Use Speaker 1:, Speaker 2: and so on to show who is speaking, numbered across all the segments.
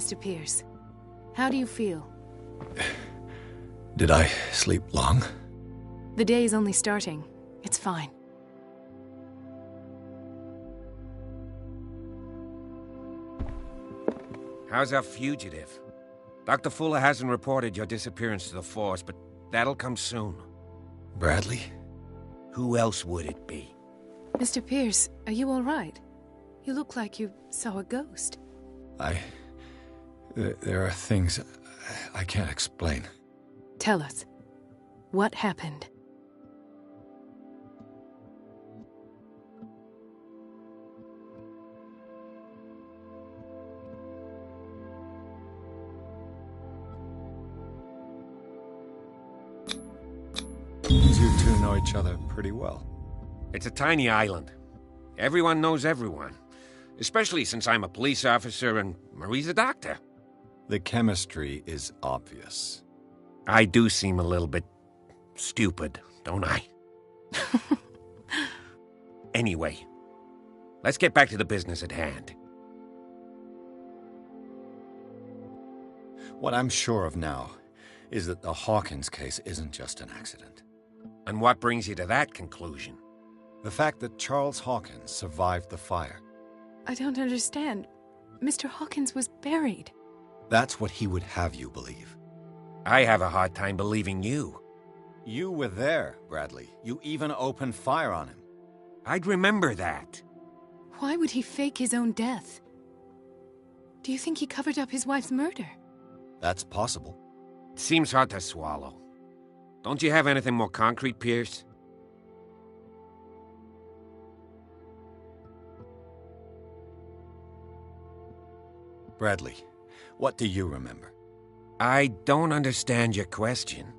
Speaker 1: Mr. Pierce. How do you feel?
Speaker 2: Did I sleep long?
Speaker 1: The day is only starting. It's fine.
Speaker 3: How's our fugitive? Dr. Fuller hasn't reported your disappearance to the force, but that'll come soon.
Speaker 2: Bradley?
Speaker 3: Who else would it be?
Speaker 1: Mr. Pierce, are you all right? You look like you saw a ghost.
Speaker 2: There are things I can't explain.
Speaker 1: Tell us. What happened?
Speaker 2: You two know each other pretty well.
Speaker 3: It's a tiny island. Everyone knows everyone. Especially since I'm a police officer and Marie's a doctor.
Speaker 2: The chemistry is obvious.
Speaker 3: I do seem a little bit stupid, don't I? Anyway, let's get back to the business at hand.
Speaker 2: What I'm sure of now is that the Hawkins case isn't just an accident.
Speaker 3: And what brings you to that conclusion?
Speaker 2: The fact that Charles Hawkins survived the fire.
Speaker 1: I don't understand. Mr. Hawkins was buried.
Speaker 2: That's what he would have you believe.
Speaker 3: I have a hard time believing you.
Speaker 2: You were there, Bradley. You even opened fire on him.
Speaker 3: I'd remember that.
Speaker 1: Why would he fake his own death? Do you think he covered up his wife's murder?
Speaker 2: That's possible.
Speaker 3: It seems hard to swallow. Don't you have anything more concrete, Pierce?
Speaker 2: Bradley, what do you remember?
Speaker 3: I don't understand your question.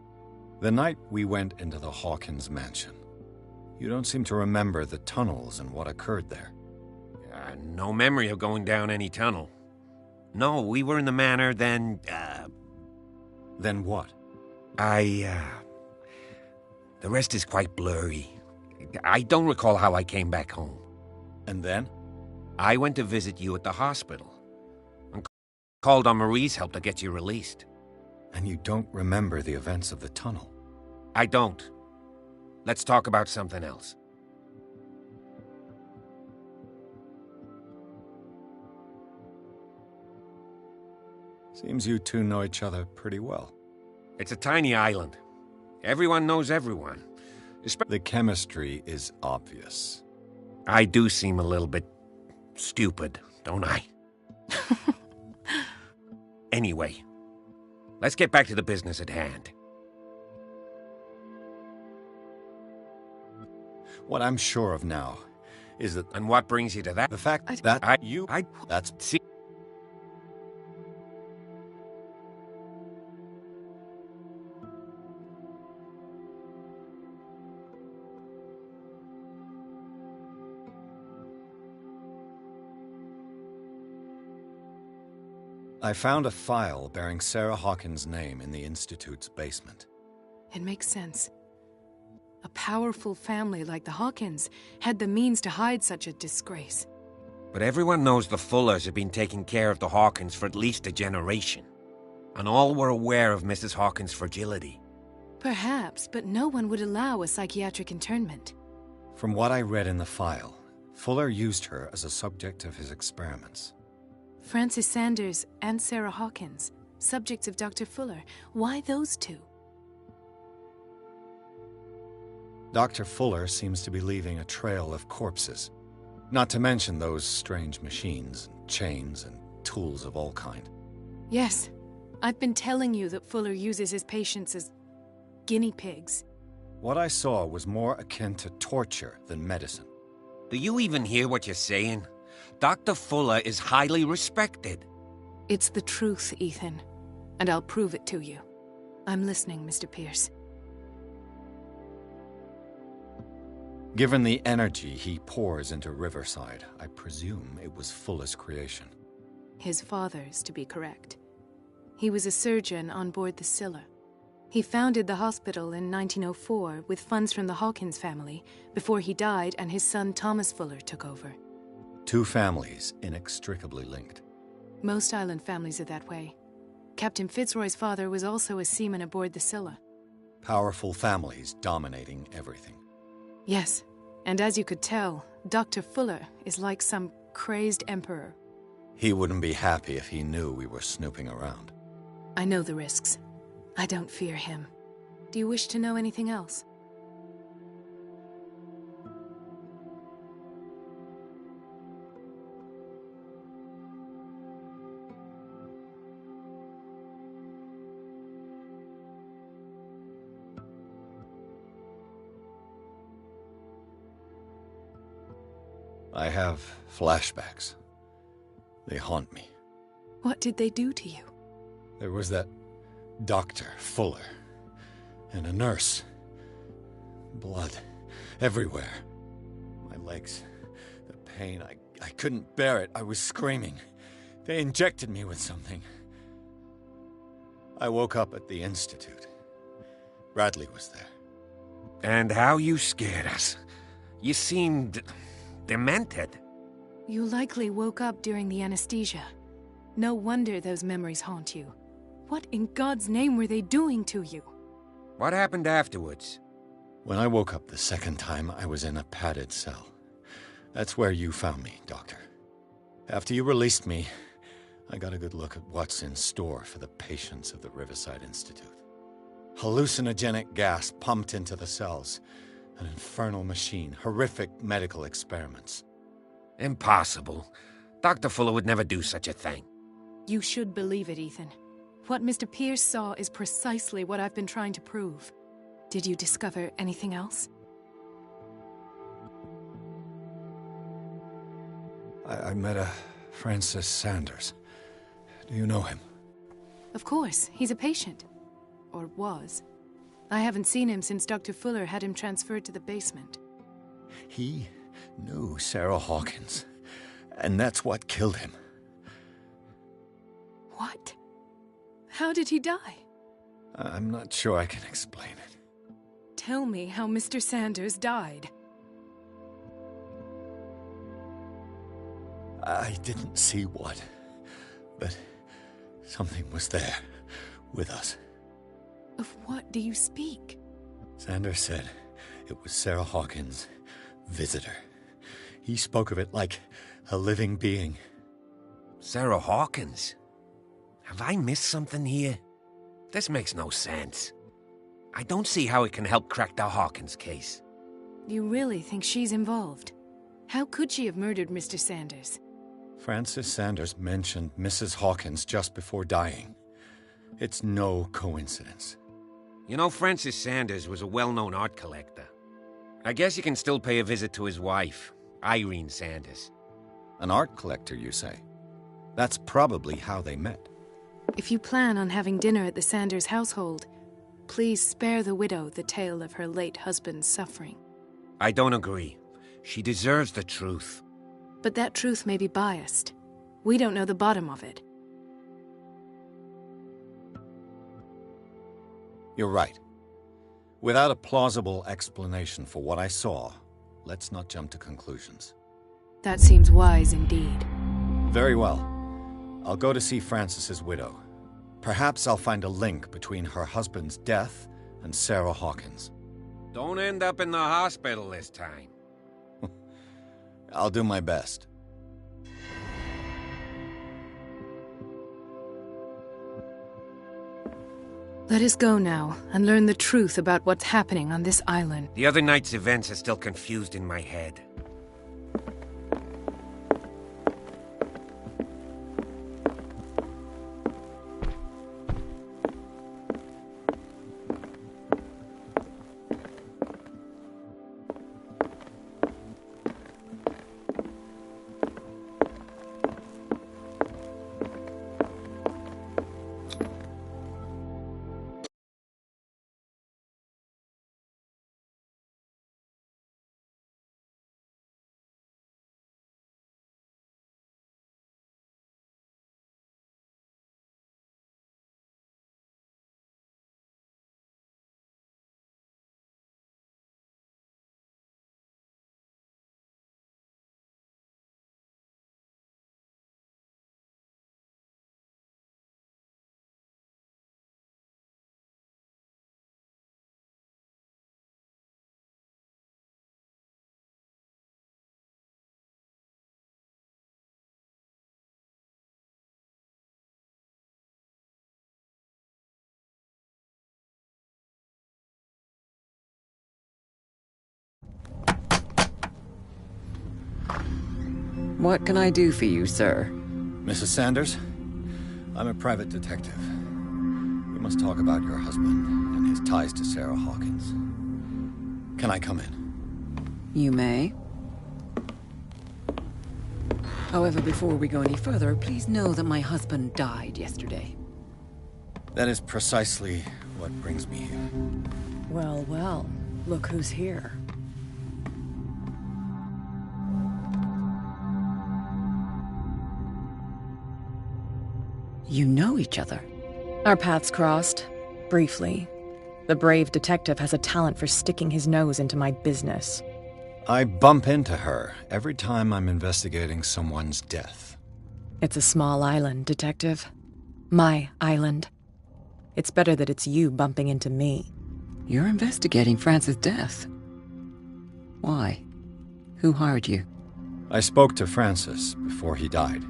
Speaker 2: The night we went into the Hawkins mansion. You don't seem to remember the tunnels and what occurred there.
Speaker 3: No memory of going down any tunnel. No, we were in the manor, then,
Speaker 2: Then what?
Speaker 3: The rest is quite blurry. I don't recall how I came back home.
Speaker 2: And then?
Speaker 3: I went to visit you at the hospital. And called on Marie's help to get you released.
Speaker 2: And you don't remember the events of the tunnel?
Speaker 3: I don't. Let's talk about something else.
Speaker 2: Seems you two know each other pretty well.
Speaker 3: It's a tiny island. Everyone knows everyone.
Speaker 2: The chemistry is obvious.
Speaker 3: I do seem a little bit stupid, don't I? Anyway, let's get back to the business at hand.
Speaker 2: What I'm sure of now is that...
Speaker 3: And what brings you to that?
Speaker 2: The fact
Speaker 1: I-
Speaker 2: that that's...
Speaker 3: See,
Speaker 2: I found a file bearing Sarah Hawkins' name in the Institute's basement.
Speaker 1: It makes sense. A powerful family like the Hawkins had the means to hide such a disgrace.
Speaker 3: but everyone knows the Fullers have been taking care of the Hawkins for at least a generation. And all were aware of Mrs. Hawkins' fragility.
Speaker 1: Perhaps, but no one would allow a psychiatric internment.
Speaker 2: From what I read in the file, Fuller used her as a subject of his experiments.
Speaker 1: Francis Sanders and Sarah Hawkins, subjects of Dr. Fuller. Why those two?
Speaker 2: Dr. Fuller seems to be leaving a trail of corpses. Not to mention those strange machines, chains, and tools of all kind.
Speaker 1: Yes, I've been telling you that Fuller uses his patients as guinea pigs.
Speaker 2: What I saw was more akin to torture than medicine.
Speaker 3: Do you even hear what you're saying? Dr. Fuller is highly respected.
Speaker 1: It's the truth, Ethan, and I'll prove it to you. I'm listening, Mr. Pierce.
Speaker 2: Given the energy he pours into Riverside, I presume it was Fuller's creation.
Speaker 1: His father's, to be correct. He was a surgeon on board the Scylla. He founded the hospital in 1904 with funds from the Hawkins family before he died and his son Thomas Fuller took over.
Speaker 2: Two families inextricably linked.
Speaker 1: Most island families are that way. Captain Fitzroy's father was also a seaman aboard the Scylla.
Speaker 2: Powerful families dominating everything.
Speaker 1: Yes, and as you could tell, Dr. Fuller is like some crazed emperor.
Speaker 2: He wouldn't be happy if he knew we were snooping around.
Speaker 1: I know the risks. I don't fear him. Do you wish to know anything else?
Speaker 2: I have flashbacks. They haunt me.
Speaker 1: What did they do to you?
Speaker 2: There was that Dr. Fuller, and a nurse. Blood everywhere. My legs, the pain, I couldn't bear it. I was screaming. They injected me with something. I woke up at the Institute. Bradley was there.
Speaker 3: And how you scared us. You seemed demented.
Speaker 1: You likely woke up during the anesthesia. No wonder those memories haunt you. What in God's name were they doing to you?
Speaker 3: What happened afterwards?
Speaker 2: When I woke up the second time, I was in a padded cell. That's where you found me, Doctor. After you released me, I got a good look at what's in store for the patients of the Riverside Institute. Hallucinogenic gas pumped into the cells. An infernal machine, horrific medical experiments.
Speaker 3: Impossible. Dr. Fuller would never do such a thing.
Speaker 1: You should believe it, Ethan. What Mr. Pierce saw is precisely what I've been trying to prove. Did you discover anything else?
Speaker 2: I met a Francis Sanders. Do you know him?
Speaker 1: Of course, he's a patient. Or was. I haven't seen him since Dr. Fuller had him transferred to the basement.
Speaker 2: He knew Sarah Hawkins, and that's what killed him.
Speaker 1: What? How did he die?
Speaker 2: I'm not sure I can explain it.
Speaker 1: Tell me how Mr. Sanders died.
Speaker 2: I didn't see what, but something was there, with us.
Speaker 1: Of what do you speak?
Speaker 2: Sanders said it was Sarah Hawkins' visitor. He spoke of it like a living being.
Speaker 3: Sarah Hawkins? Have I missed something here? This makes no sense. I don't see how it can help crack the Hawkins case.
Speaker 1: You really think she's involved? How could she have murdered Mr. Sanders?
Speaker 2: Francis Sanders mentioned Mrs. Hawkins just before dying. It's no coincidence.
Speaker 3: You know, Francis Sanders was a well-known art collector. I guess you can still pay a visit to his wife, Irene Sanders.
Speaker 2: An art collector, you say? That's probably how they met.
Speaker 1: If you plan on having dinner at the Sanders household, please spare the widow the tale of her late husband's suffering.
Speaker 3: I don't agree. She deserves the truth.
Speaker 1: But that truth may be biased. We don't know the bottom of it.
Speaker 2: You're right. Without a plausible explanation for what I saw, let's not jump to conclusions.
Speaker 1: That seems wise indeed.
Speaker 2: Very well. I'll go to see Francis's widow. Perhaps I'll find a link between her husband's death and Sarah Hawkins.
Speaker 3: Don't end up in the hospital this time.
Speaker 2: I'll do my best.
Speaker 1: Let us go now and learn the truth about what's happening on this island.
Speaker 3: The other night's events are still confused in my head.
Speaker 4: What can I do for you, sir?
Speaker 2: Mrs. Sanders, I'm a private detective. We must talk about your husband and his ties to Sarah Hawkins. Can I come in?
Speaker 4: You may. However, before we go any further, please know that my husband died yesterday.
Speaker 2: That is precisely what brings me here.
Speaker 4: Well, well. Look who's here. You know each other?
Speaker 5: Our paths crossed, briefly. The brave detective has a talent for sticking his nose into my business.
Speaker 2: I bump into her every time I'm investigating someone's death.
Speaker 5: It's a small island, Detective. My island. It's better that it's you bumping into me.
Speaker 4: You're investigating Francis' death. Why? Who hired you?
Speaker 2: I spoke to Francis before he died.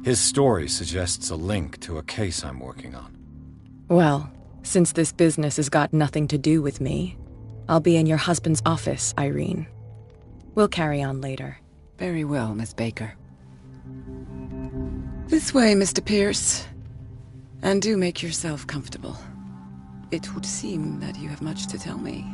Speaker 2: His story suggests a link to a case I'm working on.
Speaker 5: Well, since this business has got nothing to do with me, I'll be in your husband's office, Irene. We'll carry on later.
Speaker 4: Very well, Miss Baker. This way, Mr. Pierce. And do make yourself comfortable. It would seem that you have much to tell me.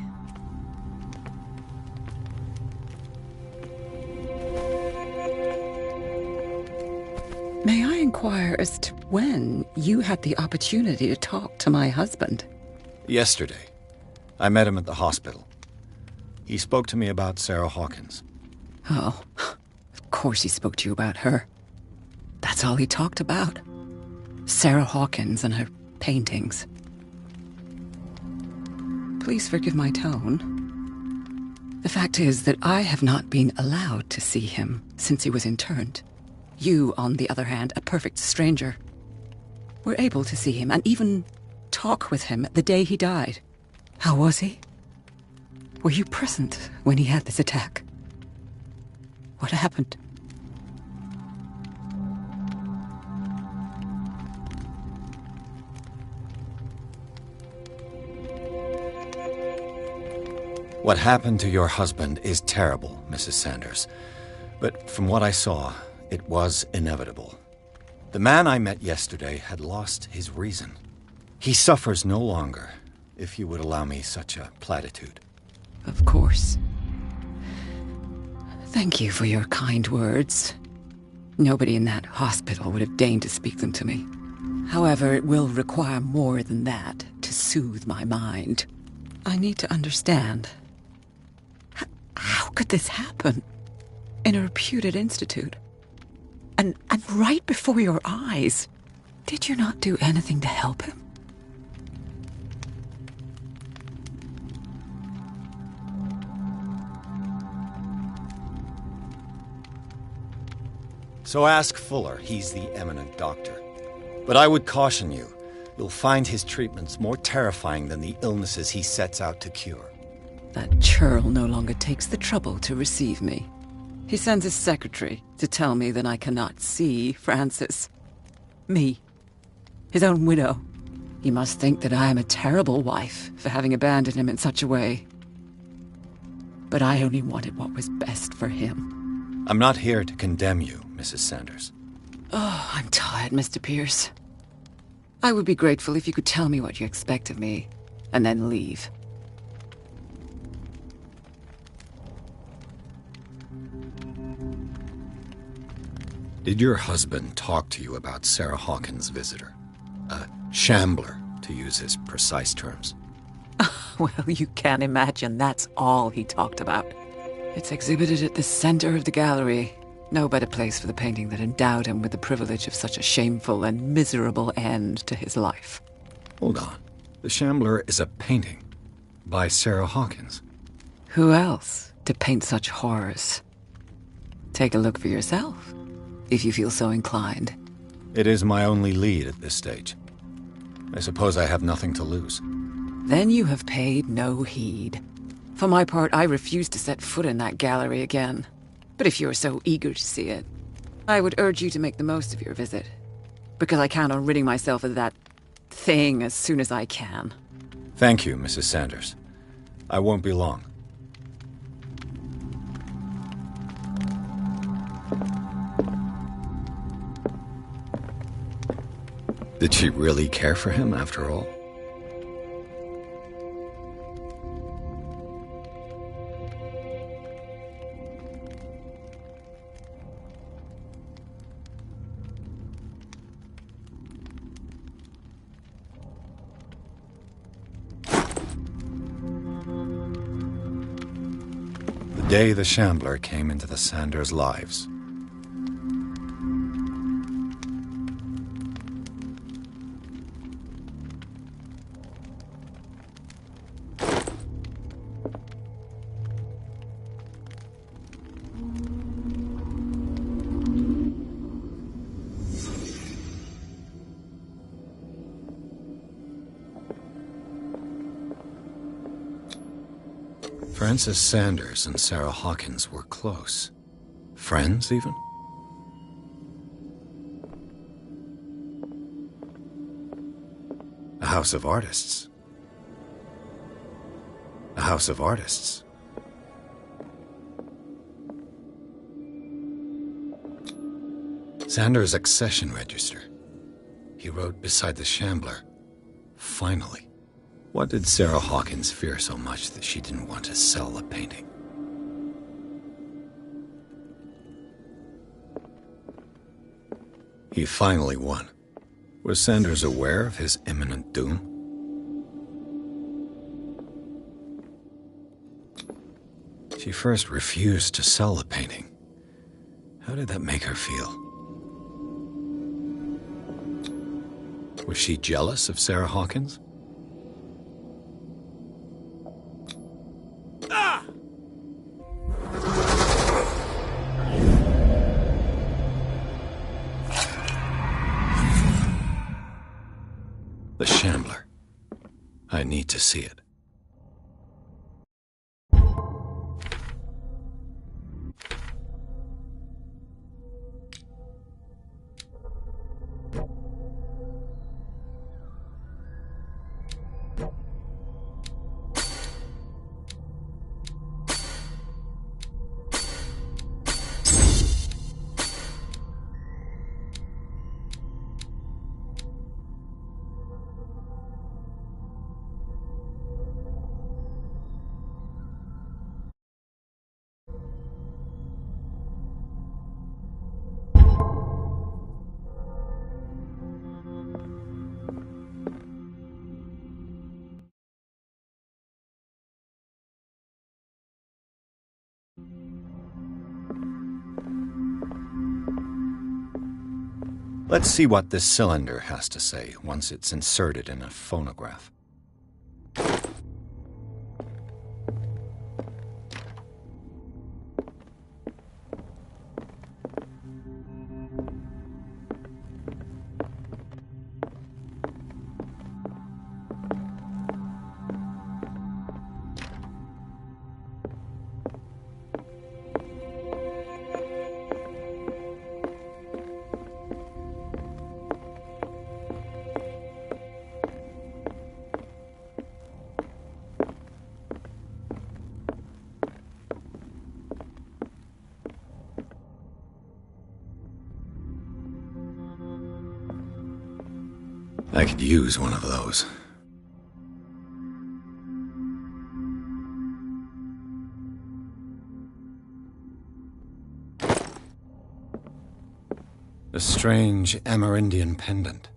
Speaker 4: May I inquire as to when you had the opportunity to talk to my husband?
Speaker 2: Yesterday, I met him at the hospital. He spoke to me about Sarah Hawkins.
Speaker 4: Oh, of course he spoke to you about her. That's all he talked about. Sarah Hawkins and her paintings. Please forgive my tone. The fact is that I have not been allowed to see him since he was interned. You, on the other hand, a perfect stranger, were able to see him and even talk with him the day he died. How was he? Were you present when he had this attack? What happened?
Speaker 2: What happened to your husband is terrible, Mrs. Sanders. But from what I saw, it was inevitable. The man I met yesterday had lost his reason. He suffers no longer, if you would allow me such a platitude.
Speaker 4: Of course. Thank you for your kind words. Nobody in that hospital would have deigned to speak them to me. However, it will require more than that to soothe my mind. I need to understand. How could this happen? In a reputed institute? And right before your eyes? Did you not do anything to help him?
Speaker 2: So ask Fuller, he's the eminent doctor. But I would caution you, you'll find his treatments more terrifying than the illnesses he sets out to cure.
Speaker 4: That churl no longer takes the trouble to receive me. He sends his secretary to tell me that I cannot see Francis. Me. His own widow. He must think that I am a terrible wife for having abandoned him in such a way. But I only wanted what was best for him.
Speaker 2: I'm not here to condemn you, Mrs. Sanders.
Speaker 4: Oh, I'm tired, Mr. Pierce. I would be grateful if you could tell me what you expect of me, and then leave.
Speaker 2: Did your husband talk to you about Sarah Hawkins' visitor? A shambler, to use his precise terms.
Speaker 4: Well, you can imagine that's all he talked about. It's exhibited at the center of the gallery. No better place for the painting that endowed him with the privilege of such a shameful and miserable end to his life.
Speaker 2: Hold on. The Shambler is a painting by Sarah Hawkins.
Speaker 4: Who else to paint such horrors? Take a look for yourself, if you feel so inclined.
Speaker 2: It is my only lead at this stage. I suppose I have nothing to lose.
Speaker 4: Then you have paid no heed. For my part, I refuse to set foot in that gallery again. But if you're so eager to see it, I would urge you to make the most of your visit. Because I count on ridding myself of that thing as soon as I can.
Speaker 2: Thank you, Mrs. Sanders. I won't be long. Did she really care for him after all? The day the Shambler came into the Sanders' lives. Francis Sanders and Sarah Hawkins were close. Friends, even? A house of artists. A house of artists. Sanders' accession register. He wrote beside the Shambler, "Finally." What did Sarah Hawkins fear so much that she didn't want to sell a painting? He finally won. Was Sanders aware of his imminent doom? She first refused to sell the painting. How did that make her feel? Was she jealous of Sarah Hawkins? The Shambler. I need to see it. Let's see what this cylinder has to say once it's inserted in a phonograph. I could use one of those. A strange Amerindian pendant.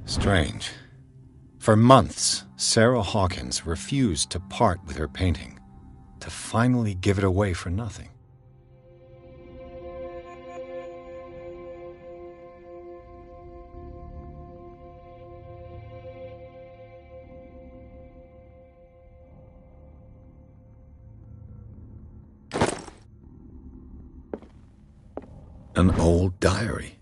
Speaker 2: Strange. For months, Sarah Hawkins refused to part with her painting, to finally give it away for nothing. An old diary.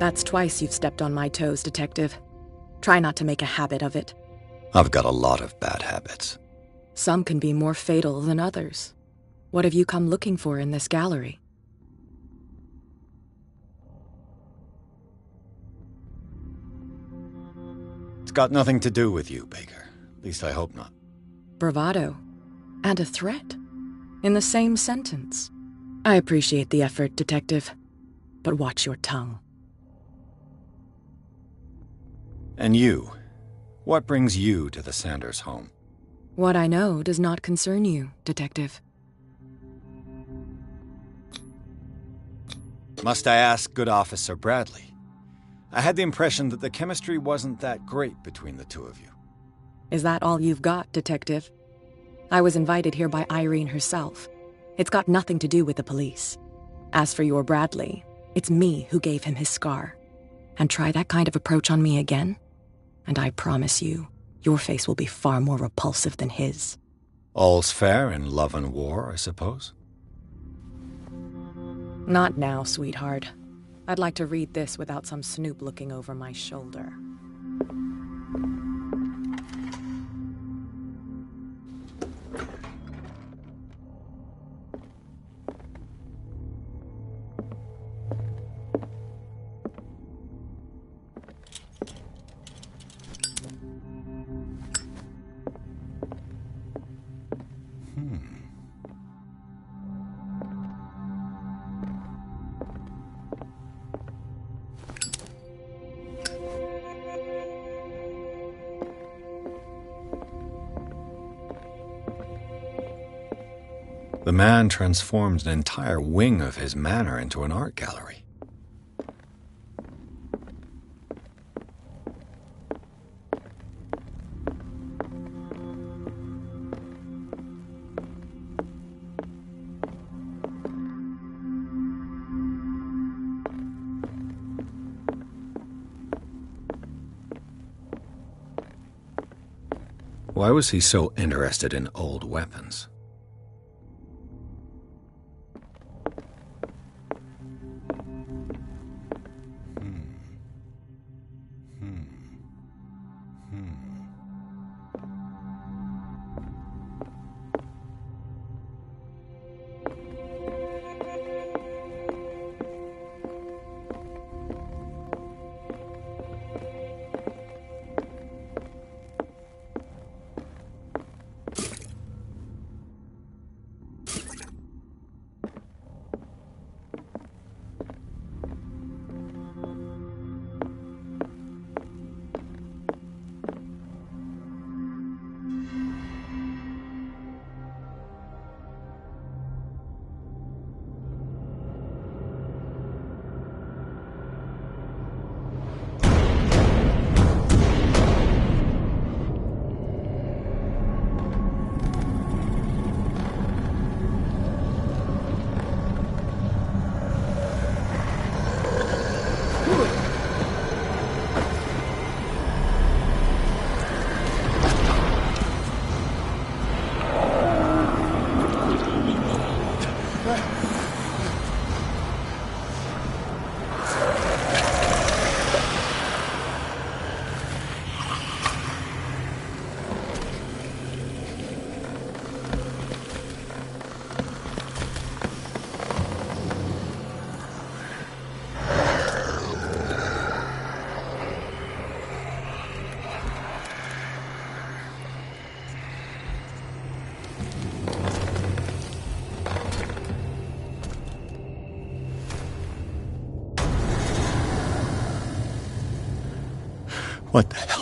Speaker 5: That's twice you've stepped on my toes, Detective. Try not to make a habit of it.
Speaker 2: I've got a lot of bad habits.
Speaker 5: Some can be more fatal than others. What have you come looking for in this gallery?
Speaker 2: It's got nothing to do with you, Baker. At least I hope not.
Speaker 5: Bravado. And a threat. In the same sentence. I appreciate the effort, Detective. But watch your tongue.
Speaker 2: And you? What brings you to the Sanders home?
Speaker 5: What I know does not concern you, Detective.
Speaker 2: Must I ask, good Officer Bradley? I had the impression that the chemistry wasn't that great between the two of you.
Speaker 5: Is that all you've got, Detective? I was invited here by Irene herself. It's got nothing to do with the police. As for your Bradley, it's me who gave him his scar. And try that kind of approach on me again, and I promise you, your face will be far more repulsive than his.
Speaker 2: All's fair in love and war, I suppose?
Speaker 5: Not now, sweetheart. I'd like to read this without some snoop looking over my shoulder.
Speaker 2: The man transformed an entire wing of his manor into an art gallery. Why was he so interested in old weapons? What the hell?